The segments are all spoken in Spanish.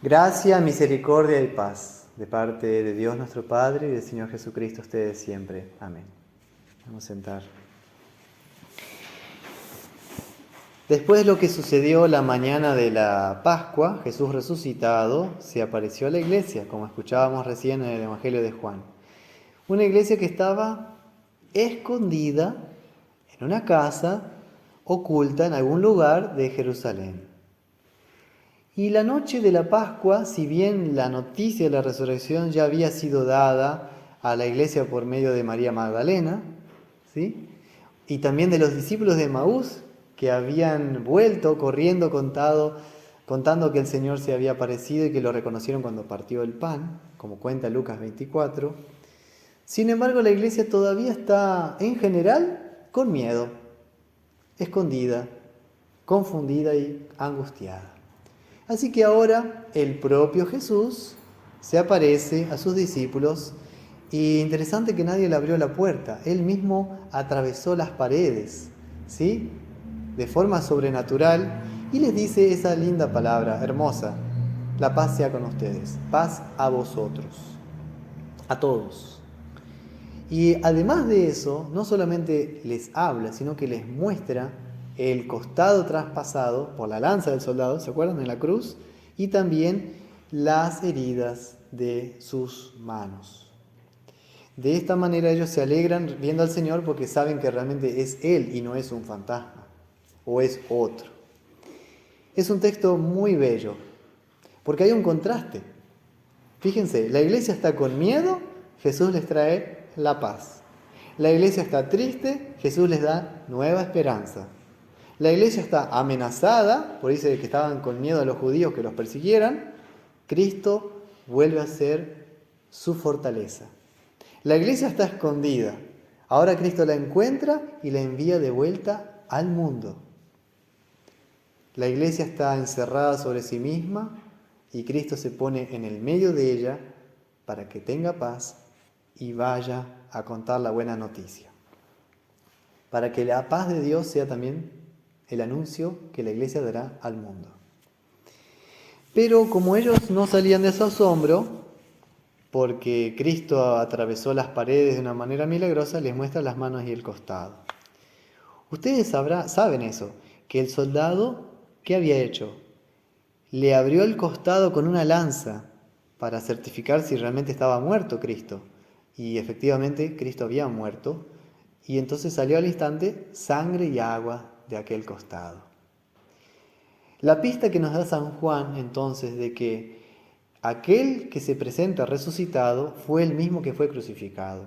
Gracia, misericordia y paz de parte de Dios nuestro Padre y del Señor Jesucristo, ustedes siempre. Amén. Vamos a sentar. Después de lo que sucedió la mañana de la Pascua, Jesús resucitado se apareció a la iglesia, como escuchábamos recién en el Evangelio de Juan. Una iglesia que estaba escondida en una casa oculta en algún lugar de Jerusalén. Y la noche de la Pascua, si bien la noticia de la resurrección ya había sido dada a la iglesia por medio de María Magdalena, ¿sí?, y también de los discípulos de Emaús, que habían vuelto corriendo contando que el Señor se había aparecido y que lo reconocieron cuando partió el pan, como cuenta Lucas 24. Sin embargo, la iglesia todavía está, en general, con miedo, escondida, confundida y angustiada. Así que ahora el propio Jesús se aparece a sus discípulos y interesante que nadie le abrió la puerta. Él mismo atravesó las paredes, ¿sí?, de forma sobrenatural, y les dice esa linda palabra, hermosa: la paz sea con ustedes, paz a vosotros, a todos. Y además de eso, no solamente les habla, sino que les muestra el costado traspasado por la lanza del soldado, ¿se acuerdan? En la cruz, y también las heridas de sus manos. De esta manera ellos se alegran viendo al Señor porque saben que realmente es Él y no es un fantasma o es otro. Es un texto muy bello porque hay un contraste. Fíjense, la iglesia está con miedo, Jesús les trae la paz. La iglesia está triste, Jesús les da nueva esperanza. La iglesia está amenazada, por eso que estaban con miedo a los judíos que los persiguieran, Cristo vuelve a ser su fortaleza. La iglesia está escondida, ahora Cristo la encuentra y la envía de vuelta al mundo. La iglesia está encerrada sobre sí misma y Cristo se pone en el medio de ella para que tenga paz y vaya a contar la buena noticia. Para que la paz de Dios sea también el anuncio que la iglesia dará al mundo. Pero como ellos no salían de su asombro, porque Cristo atravesó las paredes de una manera milagrosa, les muestra las manos y el costado. Ustedes saben eso, que el soldado, ¿qué había hecho? Le abrió el costado con una lanza para certificar si realmente estaba muerto Cristo. Y efectivamente Cristo había muerto, y entonces salió al instante sangre y agua de aquel costado. La pista que nos da San Juan entonces de que aquel que se presenta resucitado fue el mismo que fue crucificado.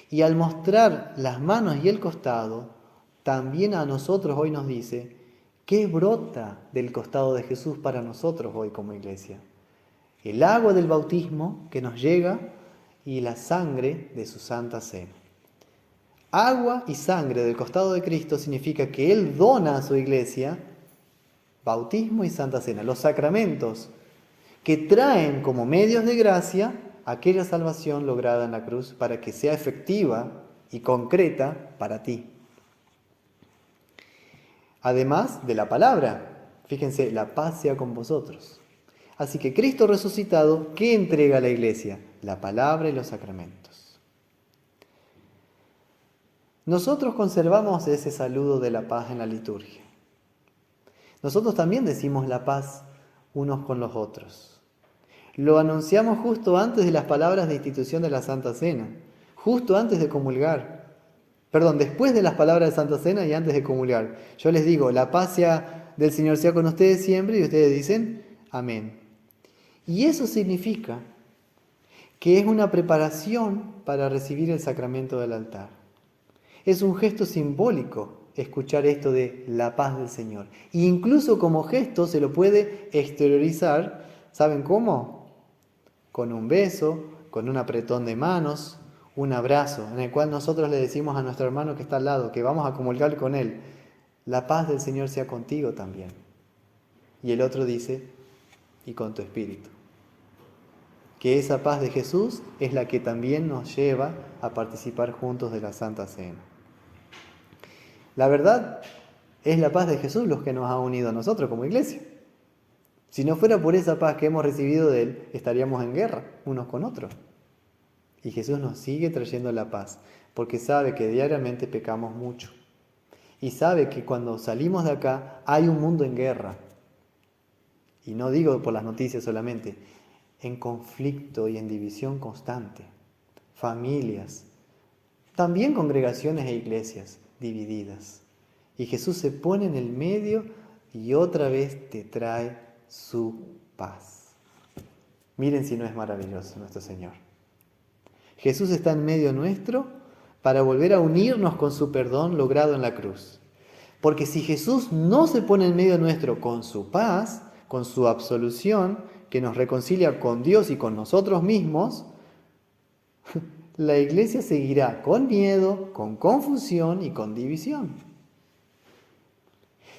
Y al mostrar las manos y el costado, también a nosotros hoy nos dice qué brota del costado de Jesús para nosotros hoy como iglesia. El agua del bautismo que nos llega y la sangre de su santa cena. Agua y sangre del costado de Cristo significa que Él dona a su iglesia bautismo y santa cena, los sacramentos que traen como medios de gracia aquella salvación lograda en la cruz para que sea efectiva y concreta para ti. Además de la palabra, fíjense, la paz sea con vosotros. Así que Cristo resucitado, ¿qué entrega a la iglesia? La palabra y los sacramentos. Nosotros conservamos ese saludo de la paz en la liturgia. Nosotros también decimos la paz unos con los otros. Lo anunciamos justo antes de las palabras de institución de la Santa Cena, justo antes de comulgar. Después de las palabras de Santa Cena y antes de comulgar. Yo les digo, la paz del Señor sea con ustedes siempre, y ustedes dicen, amén. Y eso significa que es una preparación para recibir el sacramento del altar. Es un gesto simbólico escuchar esto de la paz del Señor. E incluso como gesto se lo puede exteriorizar, ¿saben cómo? Con un beso, con un apretón de manos, un abrazo, en el cual nosotros le decimos a nuestro hermano que está al lado, que vamos a comulgar con él, la paz del Señor sea contigo también. Y el otro dice, y con tu espíritu. Que esa paz de Jesús es la que también nos lleva a participar juntos de la Santa Cena. La verdad, es la paz de Jesús los que nos ha unido a nosotros como iglesia. Si no fuera por esa paz que hemos recibido de Él, estaríamos en guerra unos con otros. Y Jesús nos sigue trayendo la paz, porque sabe que diariamente pecamos mucho. Y sabe que cuando salimos de acá hay un mundo en guerra. Y no digo por las noticias solamente, en conflicto y en división constante. Familias, también congregaciones e iglesias divididas. Y Jesús se pone en el medio y otra vez te trae su paz. Miren si no es maravilloso nuestro Señor. Jesús está en medio nuestro para volver a unirnos con su perdón logrado en la cruz. Porque si Jesús no se pone en medio nuestro con su paz, con su absolución, que nos reconcilia con Dios y con nosotros mismos, la iglesia seguirá con miedo, con confusión y con división.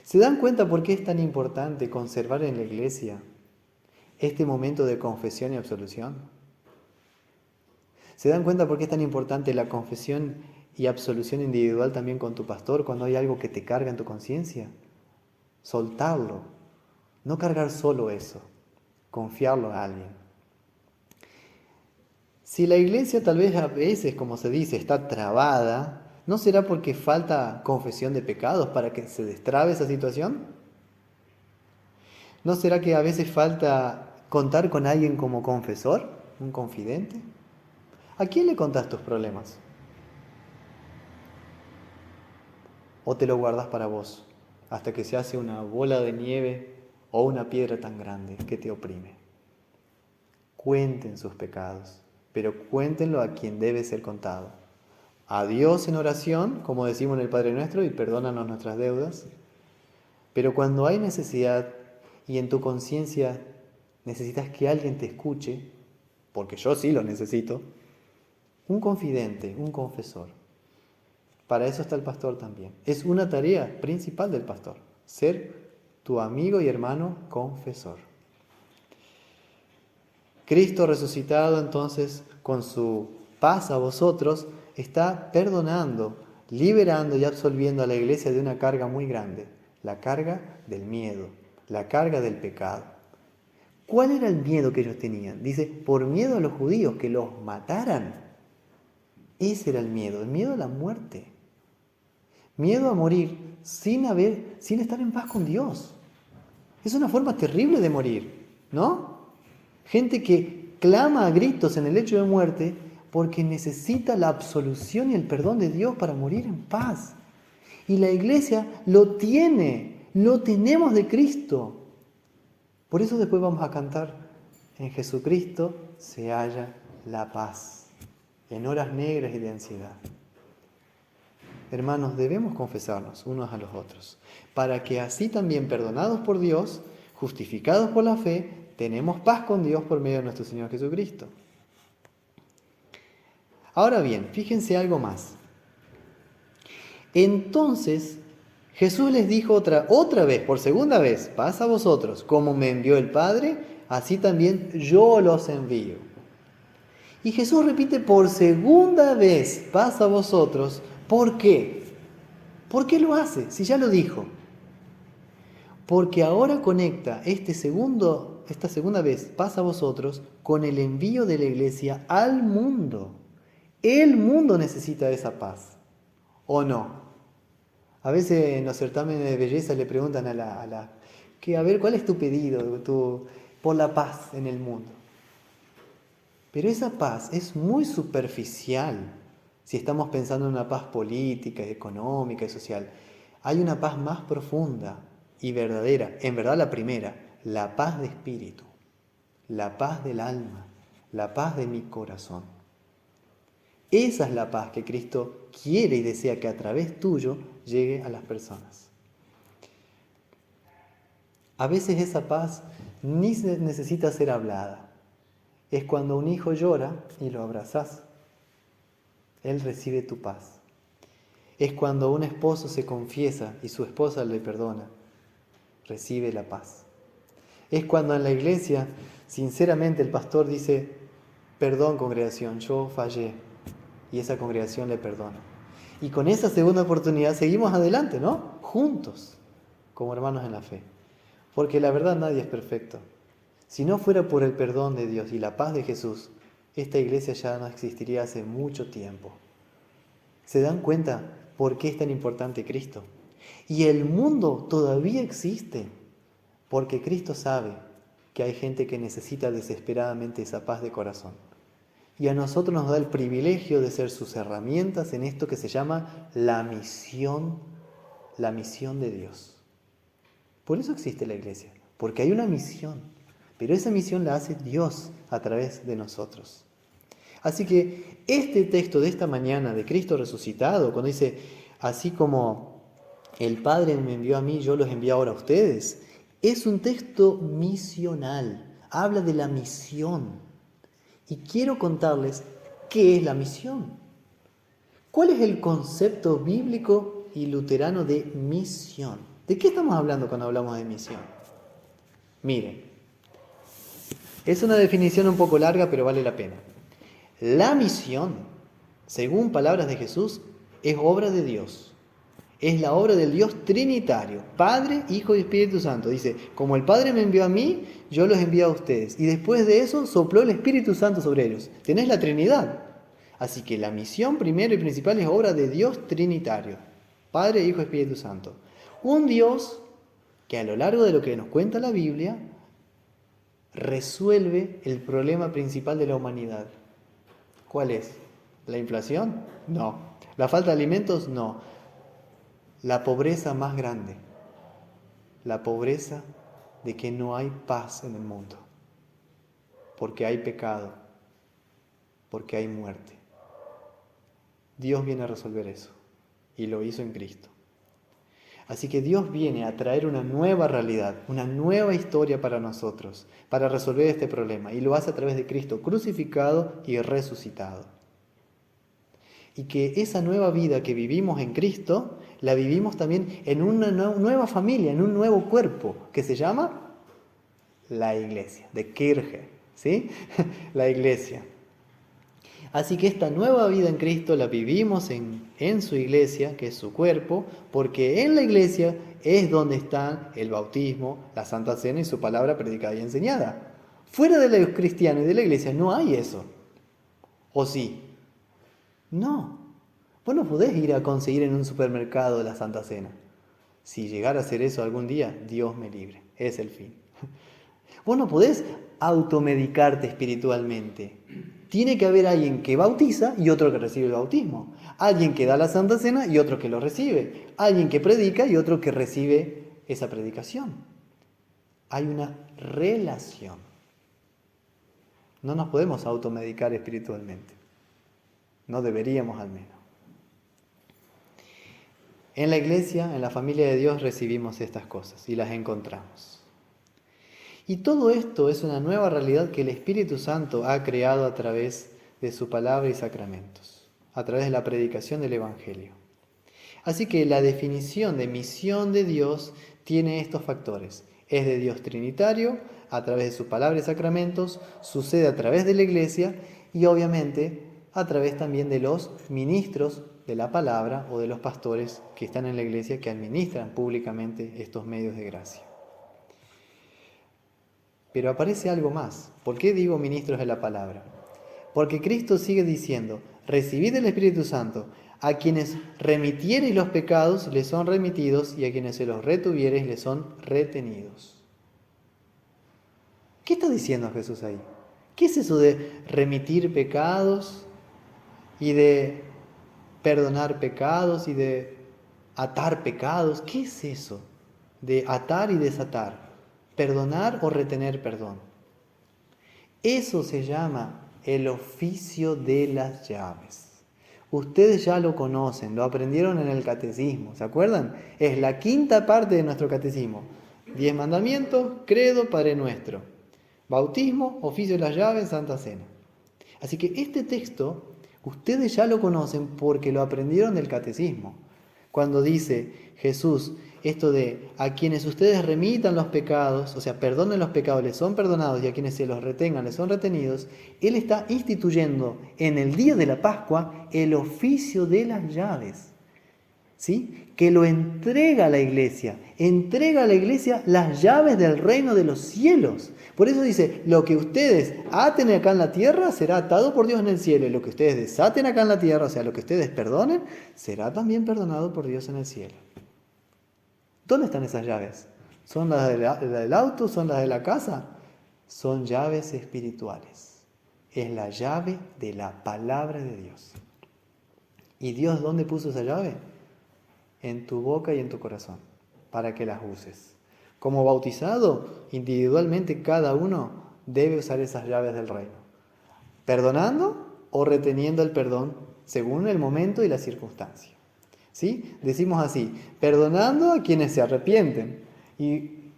¿Se dan cuenta por qué es tan importante conservar en la iglesia este momento de confesión y absolución? ¿Se dan cuenta por qué es tan importante la confesión y absolución individual también con tu pastor cuando hay algo que te carga en tu conciencia? Soltarlo, no cargar solo eso, confiarlo a alguien. Si la iglesia tal vez a veces, como se dice, está trabada, ¿no será porque falta confesión de pecados para que se destrabe esa situación? ¿No será que a veces falta contar con alguien como confesor, un confidente? ¿A quién le contás tus problemas? ¿O te lo guardas para vos hasta que se hace una bola de nieve o una piedra tan grande que te oprime? Cuenten sus pecados, pero cuéntenlo a quien debe ser contado. A Dios en oración, como decimos en el Padre Nuestro, y perdónanos nuestras deudas. Pero cuando hay necesidad y en tu conciencia necesitas que alguien te escuche, porque yo sí lo necesito, un confidente, un confesor. Para eso está el pastor también. Es una tarea principal del pastor, ser tu amigo y hermano confesor. Cristo resucitado entonces con su paz a vosotros está perdonando, liberando y absolviendo a la iglesia de una carga muy grande, la carga del miedo, la carga del pecado. ¿Cuál era el miedo que ellos tenían? Dice, por miedo a los judíos, que los mataran. Ese era el miedo a la muerte. Miedo a morir sin estar en paz con Dios. Es una forma terrible de morir, ¿no? Gente que clama a gritos en el lecho de muerte porque necesita la absolución y el perdón de Dios para morir en paz. Y la iglesia lo tiene, lo tenemos de Cristo. Por eso después vamos a cantar, en Jesucristo se halla la paz, en horas negras y de ansiedad. Hermanos, debemos confesarnos unos a los otros, para que así también perdonados por Dios, justificados por la fe, tenemos paz con Dios por medio de nuestro Señor Jesucristo. Ahora bien, fíjense algo más. Entonces, Jesús les dijo otra vez, por segunda vez, paz a vosotros, como me envió el Padre, así también yo los envío. Y Jesús repite por segunda vez, paz a vosotros. ¿Por qué? ¿Por qué lo hace? Si ya lo dijo. Porque ahora conecta esta segunda vez, paz a vosotros, con el envío de la iglesia al mundo. El mundo necesita esa paz, ¿o no? A veces en los certámenes de belleza le preguntan a ver, ¿cuál es tu pedido por la paz en el mundo? Pero esa paz es muy superficial si estamos pensando en una paz política, económica y social. Hay una paz más profunda y verdadera, en verdad la primera, la paz de espíritu, la paz del alma, la paz de mi corazón. Esa es la paz que Cristo quiere y desea que a través tuyo llegue a las personas. A veces esa paz ni necesita ser hablada. Es cuando un hijo llora y lo abrazás. Él recibe tu paz. Es cuando un esposo se confiesa y su esposa le perdona. Recibe la paz. Es cuando en la iglesia, sinceramente, el pastor dice, perdón congregación, yo fallé. Y esa congregación le perdona. Y con esa segunda oportunidad seguimos adelante, ¿no? Juntos, como hermanos en la fe. Porque la verdad nadie es perfecto. Si no fuera por el perdón de Dios y la paz de Jesús, esta iglesia ya no existiría hace mucho tiempo. ¿Se dan cuenta por qué es tan importante Cristo? Y el mundo todavía existe porque Cristo sabe que hay gente que necesita desesperadamente esa paz de corazón. Y a nosotros nos da el privilegio de ser sus herramientas en esto que se llama la misión de Dios. Por eso existe la iglesia, porque hay una misión, pero esa misión la hace Dios a través de nosotros. Así que este texto de esta mañana de Cristo resucitado, cuando dice, así como el Padre me envió a mí, yo los envío ahora a ustedes, es un texto misional, habla de la misión. Y quiero contarles qué es la misión. ¿Cuál es el concepto bíblico y luterano de misión? ¿De qué estamos hablando cuando hablamos de misión? Miren, es una definición un poco larga, pero vale la pena. La misión, según palabras de Jesús, es obra de Dios. Es la obra del Dios trinitario, Padre, Hijo y Espíritu Santo. Dice, como el Padre me envió a mí, yo los envío a ustedes. Y después de eso sopló el Espíritu Santo sobre ellos. Tenés la Trinidad. Así que la misión primero y principal es obra de Dios trinitario, Padre, Hijo y Espíritu Santo. Un Dios que a lo largo de lo que nos cuenta la Biblia, resuelve el problema principal de la humanidad. ¿Cuál es? ¿La inflación? No. ¿La falta de alimentos? No. La pobreza más grande, la pobreza de que no hay paz en el mundo, porque hay pecado, porque hay muerte. Dios viene a resolver eso, y lo hizo en Cristo. Así que Dios viene a traer una nueva realidad, una nueva historia para nosotros, para resolver este problema, y lo hace a través de Cristo crucificado y resucitado. Y que esa nueva vida que vivimos en Cristo, la vivimos también en una nueva familia, en un nuevo cuerpo, que se llama la iglesia, de Kirche, ¿sí? La iglesia. Así que esta nueva vida en Cristo la vivimos en su iglesia, que es su cuerpo, porque en la iglesia es donde están el bautismo, la Santa Cena y su palabra predicada y enseñada. Fuera de los cristianos y de la iglesia no hay eso. ¿O sí? No, vos no podés ir a conseguir en un supermercado la Santa Cena. Si llegara a hacer eso algún día, Dios me libre, es el fin. Vos no podés automedicarte espiritualmente. Tiene que haber alguien que bautiza y otro que recibe el bautismo. Alguien que da la Santa Cena y otro que lo recibe. Alguien que predica y otro que recibe esa predicación. Hay una relación. No nos podemos automedicar espiritualmente. No deberíamos al menos. En la iglesia, en la familia de Dios, recibimos estas cosas y las encontramos. Y todo esto es una nueva realidad que el Espíritu Santo ha creado a través de su palabra y sacramentos, a través de la predicación del Evangelio. Así que la definición de misión de Dios tiene estos factores. Es de Dios trinitario, a través de su palabra y sacramentos, sucede a través de la iglesia y obviamente a través también de los ministros de la palabra o de los pastores que están en la iglesia que administran públicamente estos medios de gracia. Pero aparece algo más. ¿Por qué digo ministros de la palabra? Porque Cristo sigue diciendo, recibid el Espíritu Santo, a quienes remitiereis los pecados les son remitidos y a quienes se los retuviereis les son retenidos. ¿Qué está diciendo Jesús ahí? ¿Qué es eso de remitir pecados y de perdonar pecados y de atar pecados? ¿Qué es eso de atar y desatar? Perdonar o retener perdón. Eso se llama el oficio de las llaves. Ustedes ya lo conocen, lo aprendieron en el catecismo, ¿se acuerdan? Es la quinta parte de nuestro catecismo. 10 mandamientos, credo, Padre Nuestro. Bautismo, oficio de las llaves, Santa Cena. Así que este texto ustedes ya lo conocen porque lo aprendieron del catecismo. Cuando dice Jesús esto de a quienes ustedes remitan los pecados, o sea, perdonen los pecados, les son perdonados, y a quienes se los retengan, les son retenidos, Él está instituyendo en el día de la Pascua el oficio de las llaves. ¿sí? Que lo entrega a la iglesia las llaves del reino de los cielos. Por eso dice, lo que ustedes aten acá en la tierra será atado por Dios en el cielo, y lo que ustedes desaten acá en la tierra, o sea, lo que ustedes perdonen, será también perdonado por Dios en el cielo. ¿Dónde están esas llaves? ¿Son las del auto? ¿Son las de la casa? Son llaves espirituales. Es la llave de la palabra de Dios. ¿Y Dios dónde puso esa llave? En tu boca y en tu corazón, para que las uses. Como bautizado, individualmente cada uno debe usar esas llaves del reino, perdonando o reteniendo el perdón según el momento y la circunstancia. ¿Sí? Decimos así, perdonando a quienes se arrepienten y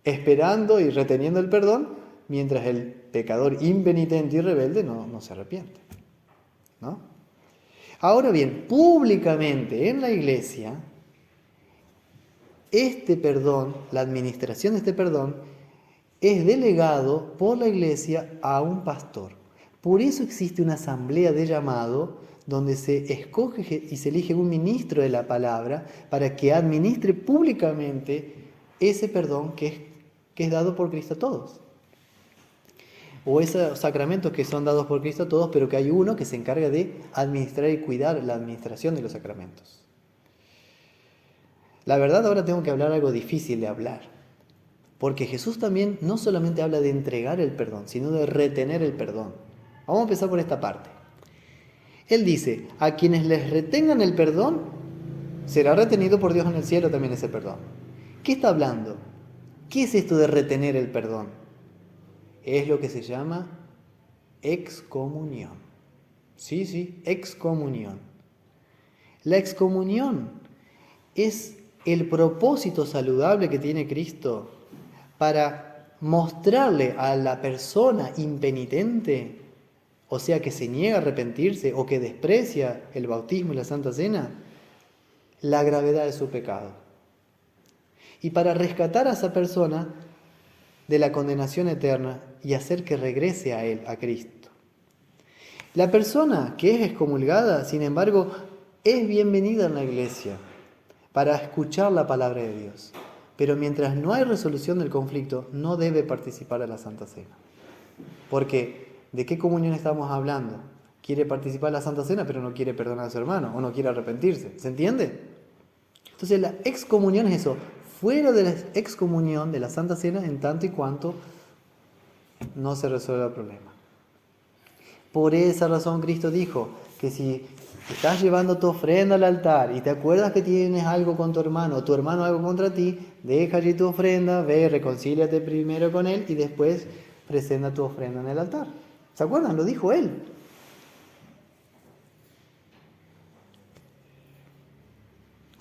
esperando y reteniendo el perdón mientras el pecador impenitente y rebelde no se arrepiente, ¿no? Ahora bien, públicamente en la iglesia, este perdón, la administración de este perdón, es delegado por la iglesia a un pastor. Por eso existe una asamblea de llamado donde se escoge y se elige un ministro de la palabra para que administre públicamente ese perdón que es dado por Cristo a todos. O esos sacramentos que son dados por Cristo a todos, pero que hay uno que se encarga de administrar y cuidar la administración de los sacramentos. La verdad, ahora tengo que hablar algo difícil de hablar, porque Jesús también no solamente habla de entregar el perdón, sino de retener el perdón. Vamos a empezar por esta parte. Él dice, a quienes les retengan el perdón, será retenido por Dios en el cielo también ese perdón. ¿Qué está hablando? ¿Qué es esto de retener el perdón? Es lo que se llama excomunión. Sí, excomunión. La excomunión es el propósito saludable que tiene Cristo para mostrarle a la persona impenitente, o sea, que se niega a arrepentirse o que desprecia el bautismo y la Santa Cena, la gravedad de su pecado. Y para rescatar a esa persona de la condenación eterna y hacer que regrese a él, a Cristo. La persona que es excomulgada, sin embargo, es bienvenida en la iglesia para escuchar la palabra de Dios. Pero mientras no hay resolución del conflicto, no debe participar de la Santa Cena. Porque, ¿de qué comunión estamos hablando? Quiere participar de la Santa Cena, pero no quiere perdonar a su hermano, o no quiere arrepentirse. ¿Se entiende? Entonces la excomunión es eso, fuera de la excomunión de la Santa Cena, en tanto y cuanto no se resuelva el problema. Por esa razón Cristo dijo que si estás llevando tu ofrenda al altar y te acuerdas que tienes algo con tu hermano, o tu hermano algo contra ti, deja allí tu ofrenda, ve, reconcíliate primero con él y después presenta tu ofrenda en el altar. ¿Se acuerdan? Lo dijo él.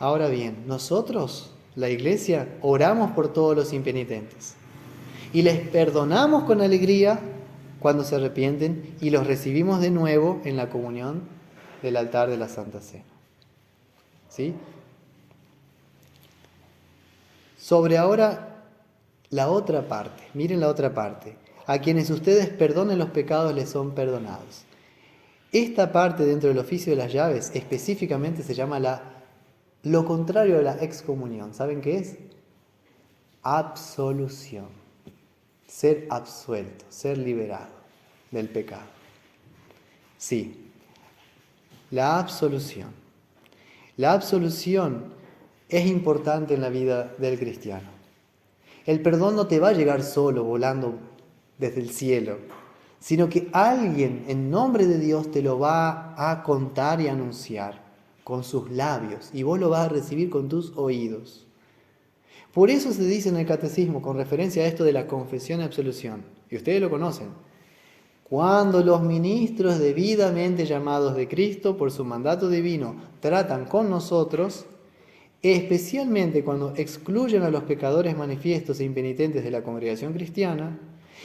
Ahora bien, nosotros, la iglesia, oramos por todos los impenitentes y les perdonamos con alegría cuando se arrepienten y los recibimos de nuevo en la comunión del altar de la Santa Cena. ¿Sí? Sobre ahora la otra parte, miren la otra parte. A quienes ustedes perdonen los pecados les son perdonados. Esta parte dentro del oficio de las llaves específicamente se llama lo contrario de la excomunión. ¿Saben qué es? Absolución. Ser absuelto, ser liberado del pecado. Sí, la absolución. La absolución es importante en la vida del cristiano. El perdón no te va a llegar solo, volando desde el cielo, sino que alguien en nombre de Dios te lo va a contar y anunciar con sus labios, y vos lo vas a recibir con tus oídos. Por eso se dice en el catecismo, con referencia a esto de la confesión y absolución, y ustedes lo conocen, cuando los ministros debidamente llamados de Cristo por su mandato divino tratan con nosotros, especialmente cuando excluyen a los pecadores manifiestos e impenitentes de la congregación cristiana,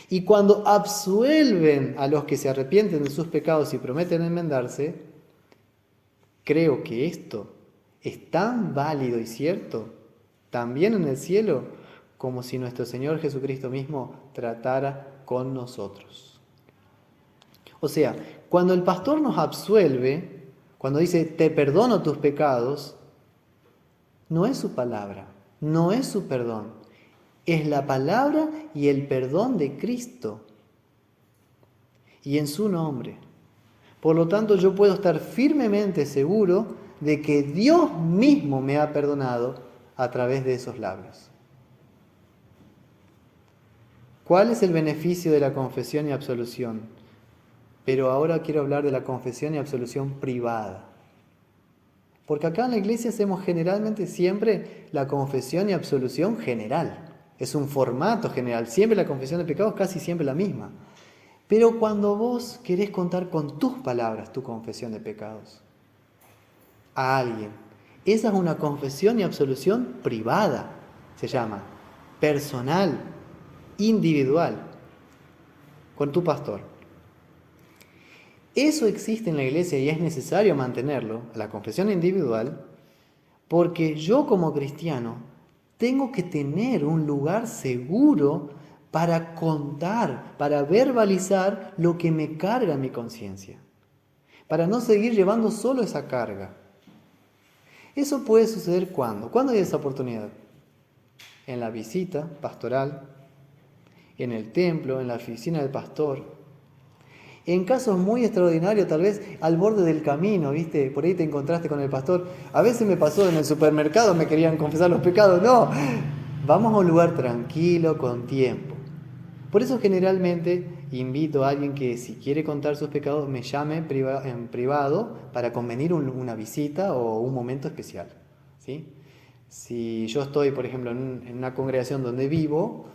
y cuando absuelven a los que se arrepienten de sus pecados y prometen enmendarse, creo que esto es tan válido y cierto, también en el cielo, como si nuestro Señor Jesucristo mismo tratara con nosotros. O sea, cuando el pastor nos absuelve, cuando dice, te perdono tus pecados, No es su palabra, no es su perdón. Es la palabra y el perdón de Cristo. Y en su nombre. Por lo tanto, yo puedo estar firmemente seguro de que Dios mismo me ha perdonado a través de esos labios. ¿Cuál es el beneficio de la confesión y absolución? Pero ahora quiero hablar de la confesión y absolución privada. Porque acá en la iglesia hacemos generalmente siempre la confesión y absolución general. Es un formato general. Siempre la confesión de pecados, casi siempre la misma. Pero cuando vos querés contar con tus palabras tu confesión de pecados a alguien, esa es una confesión y absolución privada, se llama, personal, individual, con tu pastor. Eso existe en la iglesia y es necesario mantenerlo, la confesión individual, porque yo como cristiano tengo que tener un lugar seguro para contar, para verbalizar lo que me carga mi conciencia, para no seguir llevando solo esa carga. Eso puede suceder ¿cuándo? ¿Cuándo hay esa oportunidad? En la visita pastoral, en el templo, en la oficina del pastor. En casos muy extraordinarios, tal vez al borde del camino, ¿viste? Por ahí te encontraste con el pastor. A veces me pasó en el supermercado, me querían confesar los pecados. No, vamos a un lugar tranquilo, con tiempo. Por eso generalmente invito a alguien que si quiere contar sus pecados me llame en privado para convenir una visita o un momento especial, ¿sí? Si yo estoy, por ejemplo, en una congregación donde vivo,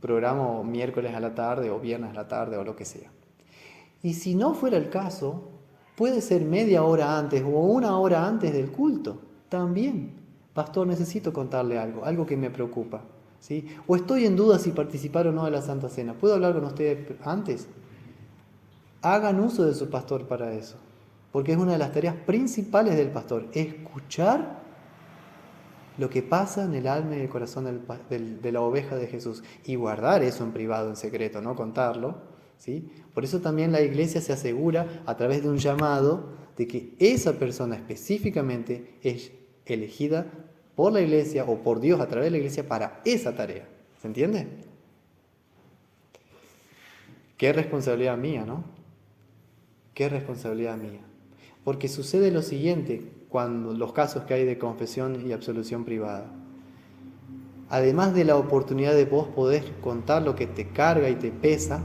programo miércoles a la tarde o viernes a la tarde o lo que sea. Y si no fuera el caso, puede ser media hora antes o una hora antes del culto. También, pastor, necesito contarle algo que me preocupa, ¿sí? O estoy en duda si participar o no de la Santa Cena. ¿Puedo hablar con ustedes antes? Hagan uso de su pastor para eso, porque es una de las tareas principales del pastor, escuchar lo que pasa en el alma y el corazón de la oveja de Jesús y guardar eso en privado, en secreto, no contarlo, ¿sí? Por eso también la iglesia se asegura a través de un llamado de que esa persona específicamente es elegida por la iglesia o por Dios a través de la iglesia para esa tarea. ¿Se entiende? Qué responsabilidad mía, ¿no? Qué responsabilidad mía. Porque sucede lo siguiente cuando los casos que hay de confesión y absolución privada. Además de la oportunidad de vos poder contar lo que te carga y te pesa,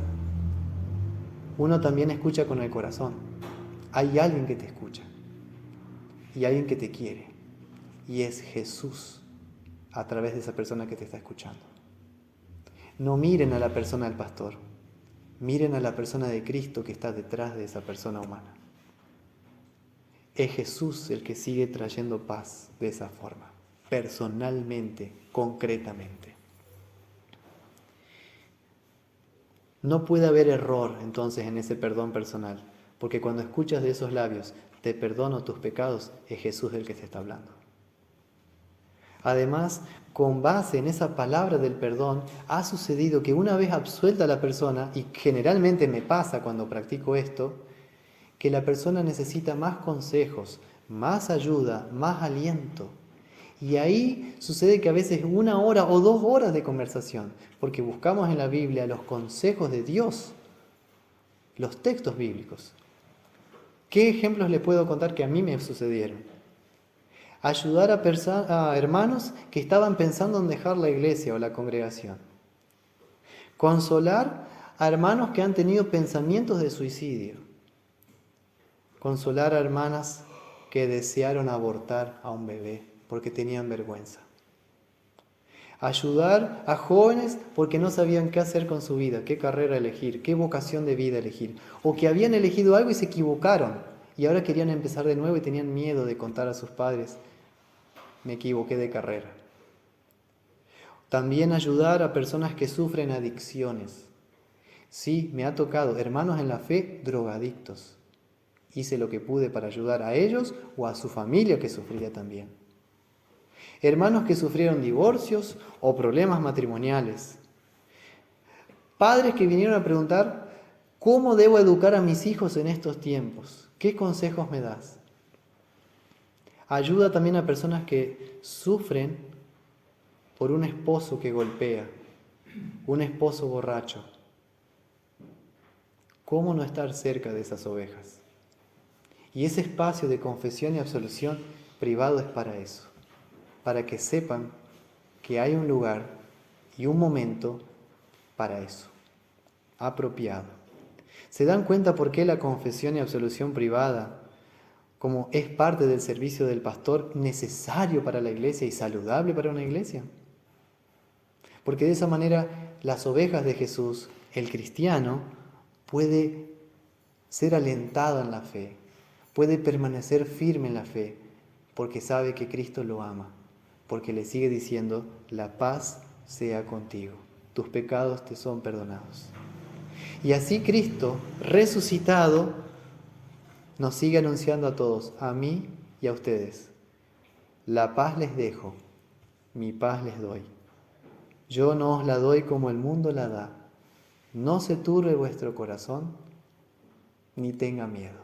uno también escucha con el corazón. Hay alguien que te escucha y alguien que te quiere. Y es Jesús a través de esa persona que te está escuchando. No miren a la persona del pastor, miren a la persona de Cristo que está detrás de esa persona humana. Es Jesús el que sigue trayendo paz de esa forma, personalmente, concretamente. No puede haber error entonces en ese perdón personal, porque cuando escuchas de esos labios, te perdono tus pecados, es Jesús el que te está hablando. Además, con base en esa palabra del perdón, ha sucedido que una vez absuelta a la persona, y generalmente me pasa cuando practico esto, que la persona necesita más consejos, más ayuda, más aliento. Y ahí sucede que a veces 1 hora o 2 horas de conversación, porque buscamos en la Biblia los consejos de Dios, los textos bíblicos. ¿Qué ejemplos les puedo contar que a mí me sucedieron? Ayudar a hermanos que estaban pensando en dejar la iglesia o la congregación. Consolar a hermanos que han tenido pensamientos de suicidio. Consolar a hermanas que desearon abortar a un bebé porque tenían vergüenza. Ayudar a jóvenes porque no sabían qué hacer con su vida, qué carrera elegir, qué vocación de vida elegir. O que habían elegido algo y se equivocaron y ahora querían empezar de nuevo y tenían miedo de contar a sus padres, me equivoqué de carrera. También ayudar a personas que sufren adicciones. Sí, me ha tocado hermanos en la fe drogadictos. Hice lo que pude para ayudar a ellos o a su familia que sufría también. Hermanos que sufrieron divorcios o problemas matrimoniales. Padres que vinieron a preguntar, ¿cómo debo educar a mis hijos en estos tiempos? ¿Qué consejos me das? Ayuda también a personas que sufren por un esposo que golpea, un esposo borracho. ¿Cómo no estar cerca de esas ovejas? Y ese espacio de confesión y absolución privado es para eso, para que sepan que hay un lugar y un momento para eso, apropiado. ¿Se dan cuenta por qué la confesión y absolución privada, como es parte del servicio del pastor, necesario para la iglesia y saludable para una iglesia? Porque de esa manera las ovejas de Jesús, el cristiano, puede ser alentado en la fe, puede permanecer firme en la fe, porque sabe que Cristo lo ama, porque le sigue diciendo, la paz sea contigo, tus pecados te son perdonados. Y así Cristo, resucitado, nos sigue anunciando a todos, a mí y a ustedes, la paz les dejo, mi paz les doy. Yo no os la doy como el mundo la da. No se turbe vuestro corazón, ni tenga miedo.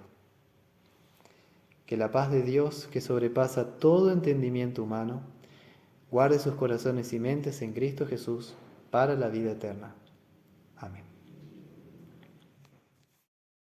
Que la paz de Dios, que sobrepasa todo entendimiento humano, guarde sus corazones y mentes en Cristo Jesús para la vida eterna. Amén.